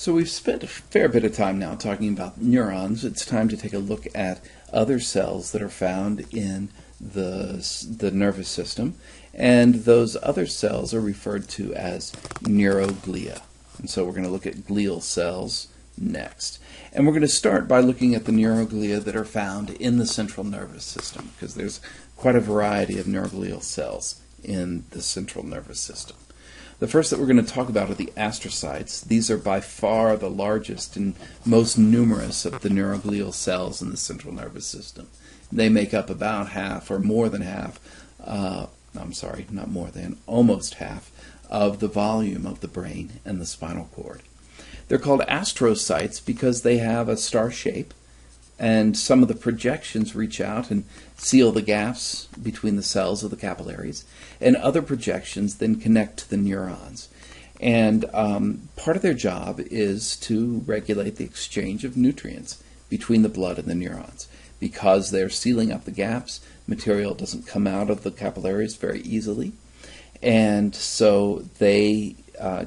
So we've spent a fair bit of time now talking about neurons. It's time to take a look at other cells that are found in the nervous system, and those other cells are referred to as neuroglia. And so we're going to look at glial cells next. And we're going to start by looking at the neuroglia that are found in the central nervous system, because there's quite a variety of neuroglial cells in the central nervous system. The first that we're going to talk about are the astrocytes. These are by far the largest and most numerous of the neuroglial cells in the central nervous system. They make up about half, or more than half, almost half of the volume of the brain and the spinal cord. They're called astrocytes because they have a star shape, and some of the projections reach out and seal the gaps between the cells of the capillaries, and other projections then connect to the neurons. And part of their job is to regulate the exchange of nutrients between the blood and the neurons. Because they're sealing up the gaps, material doesn't come out of the capillaries very easily, and so they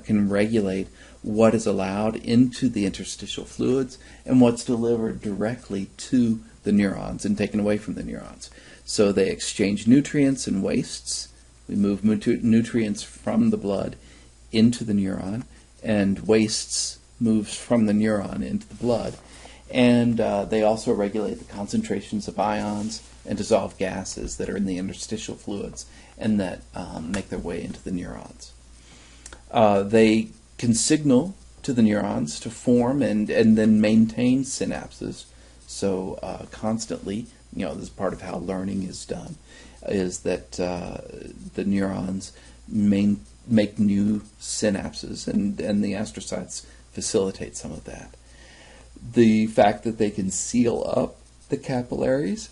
can regulate what is allowed into the interstitial fluids and what's delivered directly to the neurons and taken away from the neurons. So they exchange nutrients and wastes. We move nutrients from the blood into the neuron, and wastes moves from the neuron into the blood. And they also regulate the concentrations of ions and dissolved gases that are in the interstitial fluids and that make their way into the neurons. They can signal to the neurons to form and then maintain synapses. So constantly, this is part of how learning is done, is that the neurons make new synapses, and the astrocytes facilitate some of that. The fact that they can seal up the capillaries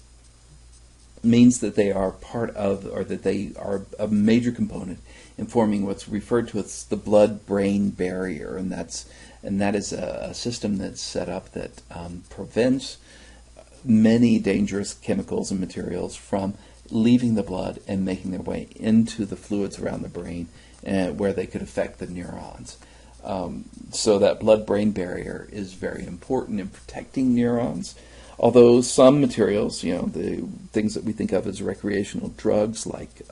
means that they are part of, or that they are a major component in forming what's referred to as the blood-brain barrier, and that is a system that's set up that prevents many dangerous chemicals and materials from leaving the blood and making their way into the fluids around the brain, where they could affect the neurons. So that blood-brain barrier is very important in protecting neurons. Although some materials, the things that we think of as recreational drugs like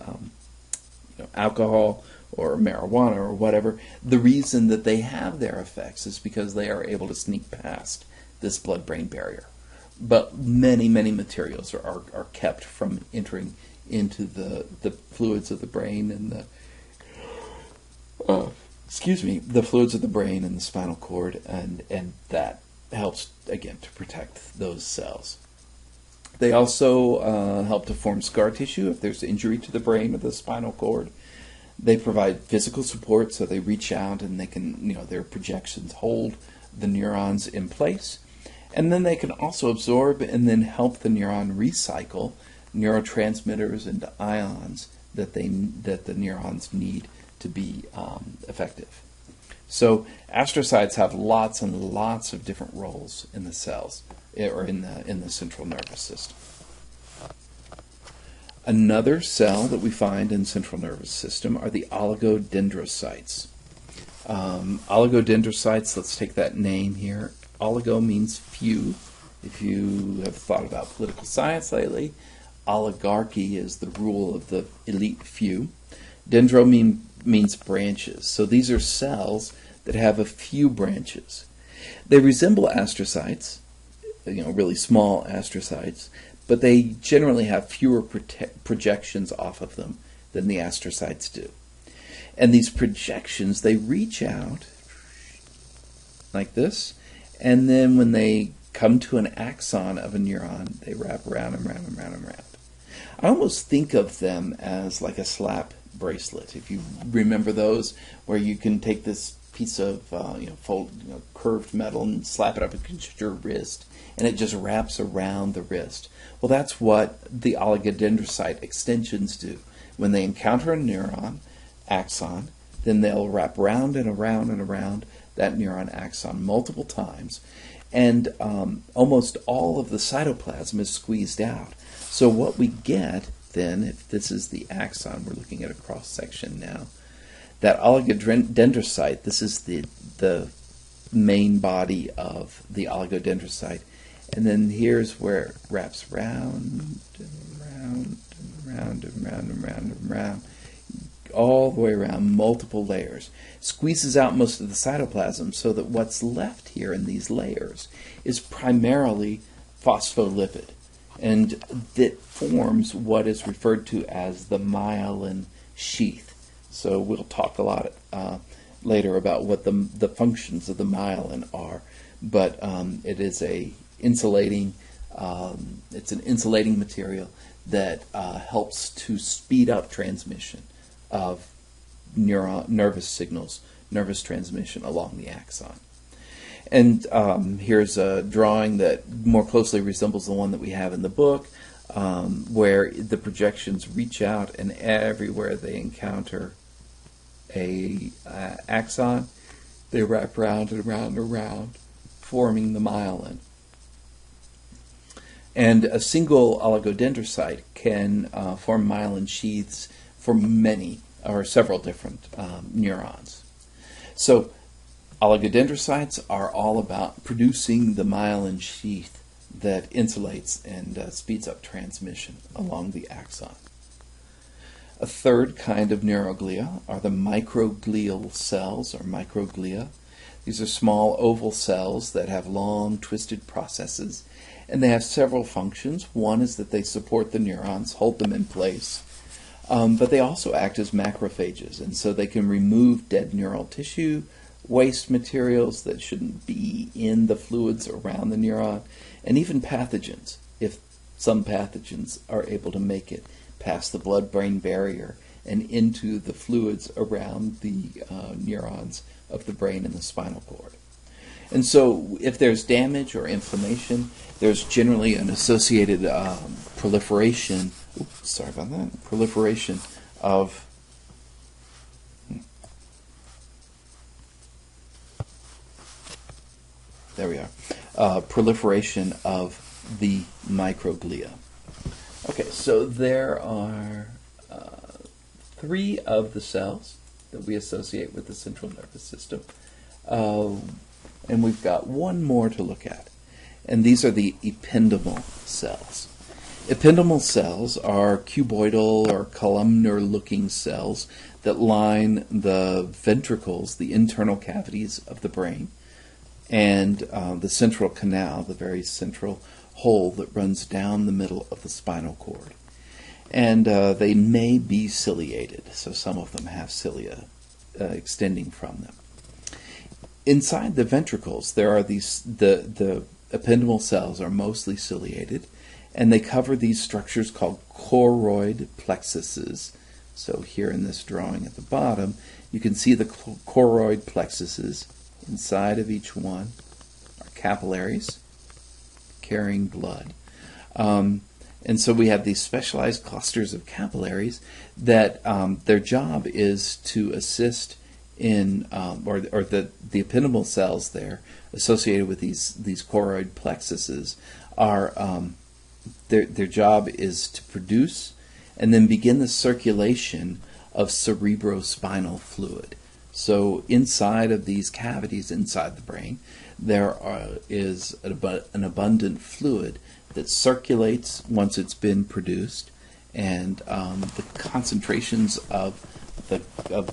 alcohol or marijuana or whatever, the reason that they have their effects is because they are able to sneak past this blood-brain barrier. But many, many materials are kept from entering into the fluids of the brain and the fluids of the brain and the spinal cord, and that helps, again, to protect those cells. They also help to form scar tissue if there's injury to the brain or the spinal cord. They provide physical support, so they reach out and they can, their projections hold the neurons in place. And then they can also absorb and then help the neuron recycle neurotransmitters into ions that the neurons need to be effective. So astrocytes have lots and lots of different roles in the cells, or in the central nervous system. Another cell that we find in the central nervous system are the oligodendrocytes. Oligodendrocytes, let's take that name here. Oligo means few. If you have thought about political science lately, oligarchy is the rule of the elite few. Dendro means branches. So these are cells that have a few branches. They resemble astrocytes, really small astrocytes, but they generally have fewer projections off of them than the astrocytes do. And these projections, they reach out like this, and then when they come to an axon of a neuron, they wrap around and round and round and round. I almost think of them as like a slap bracelet. If you remember those, where you can take this piece of curved metal and slap it up against your wrist, and it just wraps around the wrist. Well, that's what the oligodendrocyte extensions do. When they encounter a neuron axon, then they'll wrap around and around and around that neuron axon multiple times, and almost all of the cytoplasm is squeezed out. So what we get then, if this is the axon, we're looking at a cross section now, that oligodendrocyte, this is the main body of the oligodendrocyte. And then here's where it wraps round and round and round and round and round and round, all the way around, multiple layers. Squeezes out most of the cytoplasm so that what's left here in these layers is primarily phospholipid. And that forms what is referred to as the myelin sheath. So we'll talk a lot later about what the functions of the myelin are. But it is a insulating. It's an insulating material that helps to speed up transmission of nervous signals, nervous transmission along the axon. And here's a drawing that more closely resembles the one that we have in the book, where the projections reach out, and everywhere they encounter a axon, they wrap round and round and round, forming the myelin. And a single oligodendrocyte can form myelin sheaths for many or several different neurons. So oligodendrocytes are all about producing the myelin sheath that insulates and speeds up transmission along the axon. A third kind of neuroglia are the microglial cells, or microglia. These are small oval cells that have long twisted processes, and they have several functions. One is that they support the neurons, hold them in place, but they also act as macrophages, and so they can remove dead neural tissue, waste materials that shouldn't be in the fluids around the neuron, and even pathogens, if some pathogens are able to make it past the blood-brain barrier and into the fluids around the neurons of the brain and the spinal cord. And so if there's damage or inflammation, there's generally an associated proliferation of proliferation of the microglia. Okay, so there are 3 of the cells that we associate with the central nervous system, and we've got one more to look at, and these are the ependymal cells. Ependymal cells are cuboidal or columnar-looking cells that line the ventricles, the internal cavities of the brain, and the central canal, the very central hole that runs down the middle of the spinal cord. And they may be ciliated, so some of them have cilia extending from them. Inside the ventricles, there are these, the ependymal cells are mostly ciliated, and they cover these structures called choroid plexuses. So here in this drawing at the bottom, you can see the choroid plexuses. Inside of each one are capillaries carrying blood. And so we have these specialized clusters of capillaries that their job is to assist in, or the ependymal cells there associated with these choroid plexuses are, their job is to produce and then begin the circulation of cerebrospinal fluid. So inside of these cavities inside the brain, there is an abundant fluid that circulates once it's been produced, and the concentrations of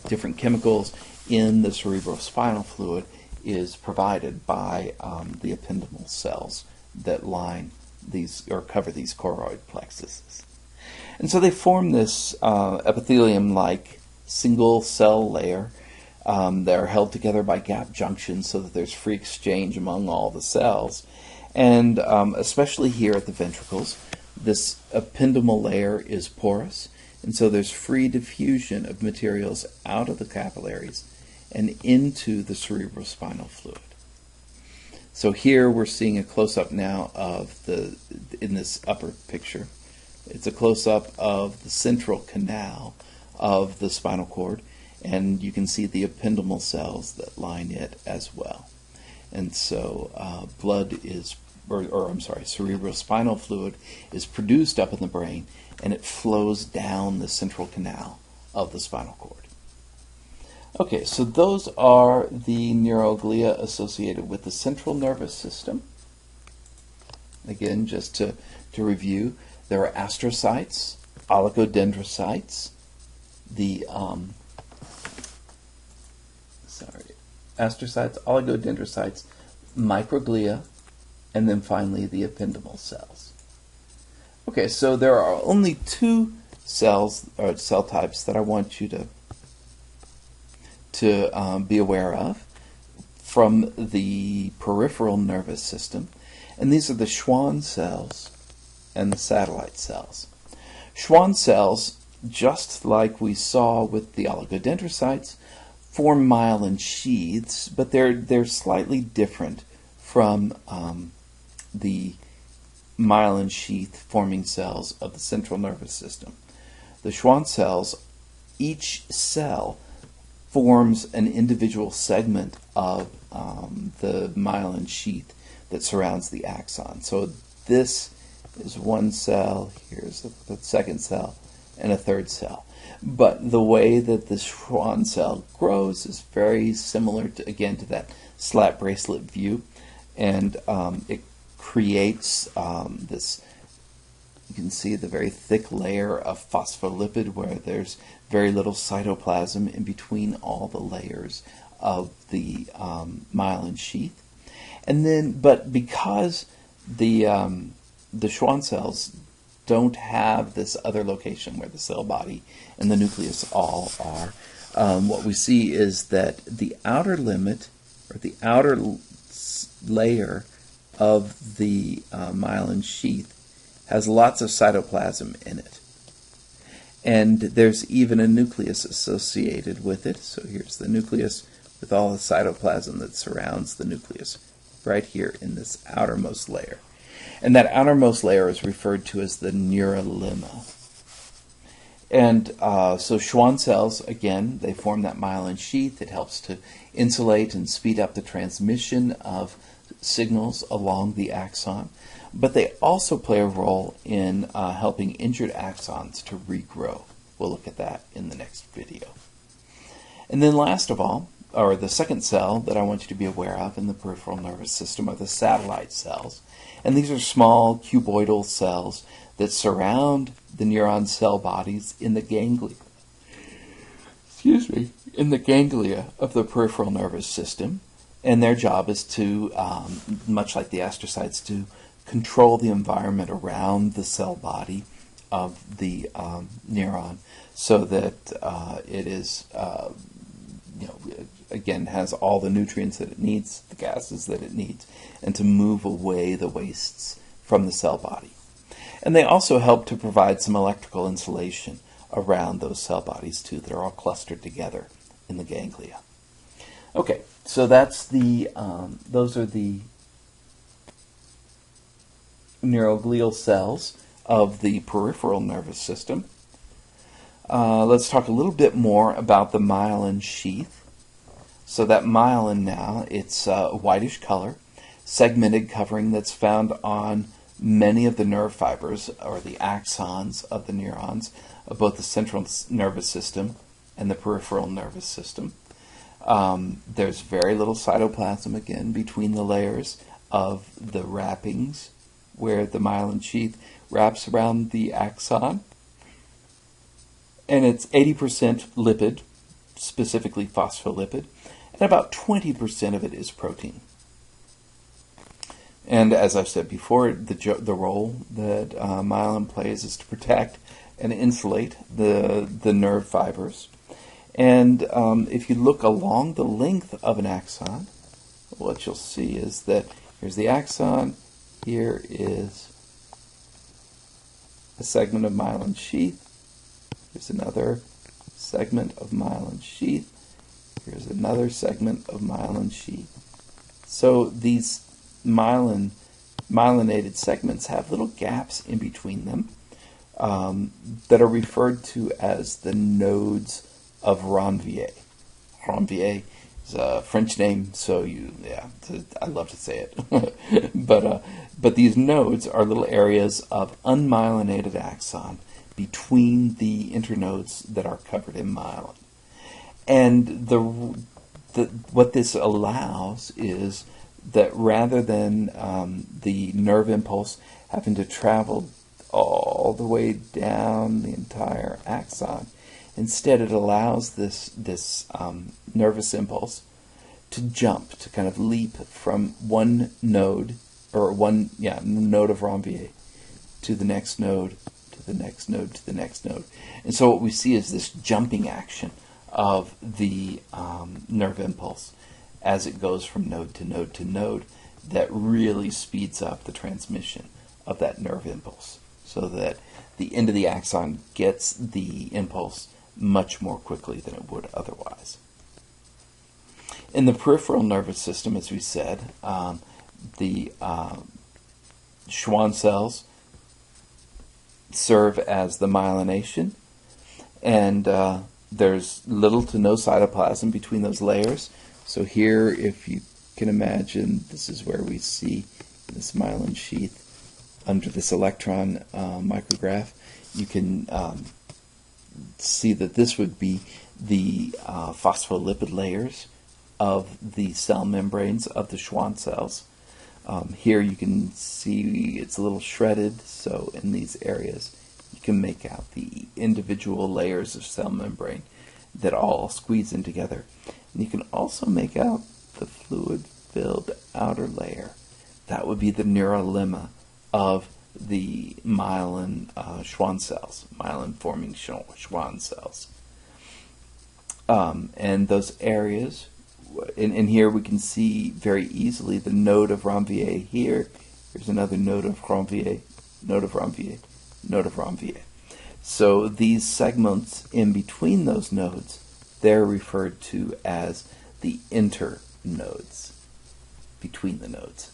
different chemicals in the cerebrospinal fluid is provided by the ependymal cells that line these or cover these choroid plexuses. And so they form this epithelium-like single cell layer. They're held together by gap junctions so that there's free exchange among all the cells. And especially here at the ventricles, this ependymal layer is porous, and so there's free diffusion of materials out of the capillaries and into the cerebrospinal fluid. So here we're seeing a close-up now of in this upper picture, it's a close-up of the central canal of the spinal cord, and you can see the ependymal cells that line it as well. And so cerebrospinal fluid is produced up in the brain, and it flows down the central canal of the spinal cord. Okay, so those are the neuroglia associated with the central nervous system. Again, just to review, there are astrocytes, oligodendrocytes, astrocytes, oligodendrocytes, microglia, and then finally the Ependymal cells. Okay, so there are only two cells or cell types that I want you to be aware of from the peripheral nervous system, and these are the Schwann cells and the satellite cells. Schwann cells, just like we saw with the oligodendrocytes, form myelin sheaths, but they're slightly different from the myelin sheath forming cells of the central nervous system. The Schwann cells, each cell forms an individual segment of the myelin sheath that surrounds the axon. So this is one cell, here's the second cell, and a third cell. But the way that the Schwann cell grows is very similar, again, to that slat bracelet view. And it creates this, you can see the very thick layer of phospholipid where there's very little cytoplasm in between all the layers of the myelin sheath. And then, but because the Schwann cells don't have this other location where the cell body and the nucleus all are, what we see is that the outer limit, or the outer layer of the myelin sheath, has lots of cytoplasm in it. And there's even a nucleus associated with it. So here's the nucleus with all the cytoplasm that surrounds the nucleus right here in this outermost layer. And that outermost layer is referred to as the neurolima. And so Schwann cells, again, they form that myelin sheath. It helps to insulate and speed up the transmission of signals along the axon. But they also play a role in helping injured axons to regrow. We'll look at that in the next video. And then last of all, or the second cell that I want you to be aware of in the peripheral nervous system, are the satellite cells. And these are small cuboidal cells that surround the neuron cell bodies in the ganglia. In the ganglia of the peripheral nervous system. And their job is to, much like the astrocytes do, control the environment around the cell body of the neuron so that it is, again, has all the nutrients that it needs, the gases that it needs, and to move away the wastes from the cell body. And they also help to provide some electrical insulation around those cell bodies too, that are all clustered together in the ganglia. Okay, so that's those are the neuroglial cells of the peripheral nervous system. Let's talk a little bit more about the myelin sheath. So that myelin now, it's a whitish color, segmented covering that's found on many of the nerve fibers, or the axons of the neurons, of both the central nervous system and the peripheral nervous system. There's very little cytoplasm, again, between the layers of the wrappings where the myelin sheath wraps around the axon. And it's 80% lipid, specifically phospholipid, and about 20% of it is protein. And as I've said before, the role that myelin plays is to protect and insulate the nerve fibers. And if you look along the length of an axon, what you'll see is that here's the axon, here is a segment of myelin sheath, here's another segment of myelin sheath, here's another segment of myelin sheath. So these myelinated segments have little gaps in between them that are referred to as the nodes of Ranvier. Ranvier is a French name, so I love to say it. but these nodes are little areas of unmyelinated axon between the internodes that are covered in myelin. And what this allows is that rather than the nerve impulse having to travel all the way down the entire axon, instead it allows this nervous impulse to jump, to kind of leap from one node, or node of Ranvier, to the next node, to the next node, to the next node. And so what we see is this jumping action of the nerve impulse as it goes from node to node to node that really speeds up the transmission of that nerve impulse, so that the end of the axon gets the impulse much more quickly than it would otherwise. In the peripheral nervous system, as we said, the Schwann cells serve as the myelination, and there's little to no cytoplasm between those layers. So here, if you can imagine, this is where we see this myelin sheath under this electron micrograph. You can see that this would be the phospholipid layers of the cell membranes of the Schwann cells. Here you can see it's a little shredded, so in these areas you can make out the individual layers of cell membrane that all squeeze in together. And you can also make out the fluid-filled outer layer. That would be the neurolemma of the myelin Schwann cells, myelin-forming Schwann cells. And those areas, and here we can see very easily the node of Ranvier here. Here's another node of Ranvier, node of Ranvier, node of Ranvier. So these segments in between those nodes, they're referred to as the internodes, between the nodes.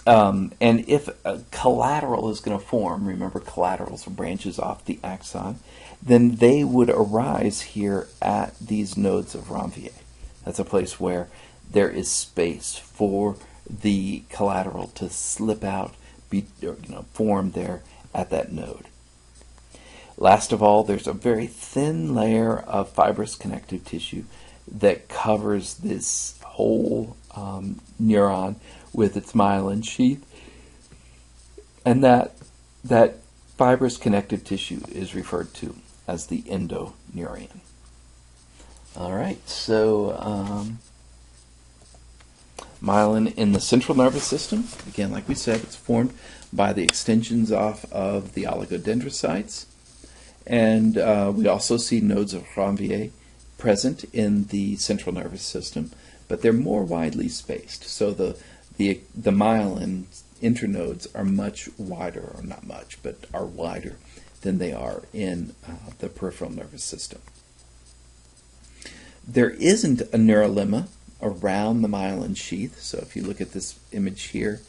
And if a collateral is going to form, remember collaterals are branches off the axon, then they would arise here at these nodes of Ranvier. That's a place where there is space for the collateral to slip out, form there at that node. Last of all, there's a very thin layer of fibrous connective tissue that covers this whole neuron with its myelin sheath, and that fibrous connective tissue is referred to as the endoneurion. All right, so myelin in the central nervous system, again, like we said, it's formed by the extensions off of the oligodendrocytes, and we also see nodes of Ranvier present in the central nervous system, but they're more widely spaced. So the myelin internodes are much wider, or not much, but are wider than they are in the peripheral nervous system. There isn't a neurolemma around the myelin sheath. So if you look at this image here,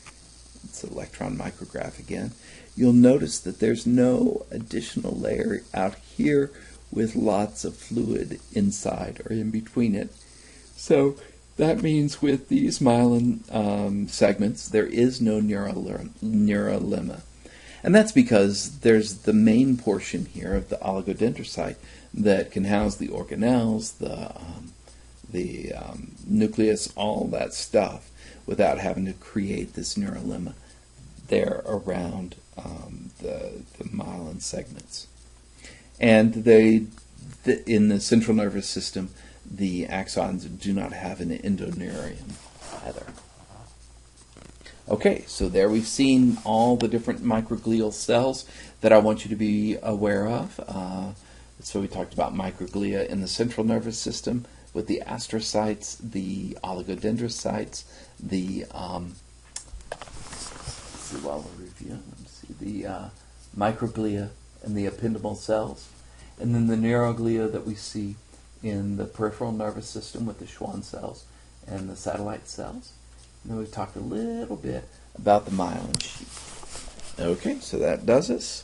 it's an electron micrograph again, you'll notice that there's no additional layer out here with lots of fluid inside or in between it. So that means with these myelin segments, there is no neurolemma. And that's because there's the main portion here of the oligodendrocyte that can house the organelles, the nucleus, all that stuff, without having to create this neurolemma there around the myelin segments. And in the central nervous system, the axons do not have an endoneurium either. Okay, so there we've seen all the different microglial cells that I want you to be aware of. So we talked about microglia in the central nervous system with the astrocytes, the oligodendrocytes, the microglia and the Ependymal cells, and then the neuroglia that we see in the peripheral nervous system with the Schwann cells and the satellite cells. And then we've talked a little bit about the myelin sheath. Okay, so that does us.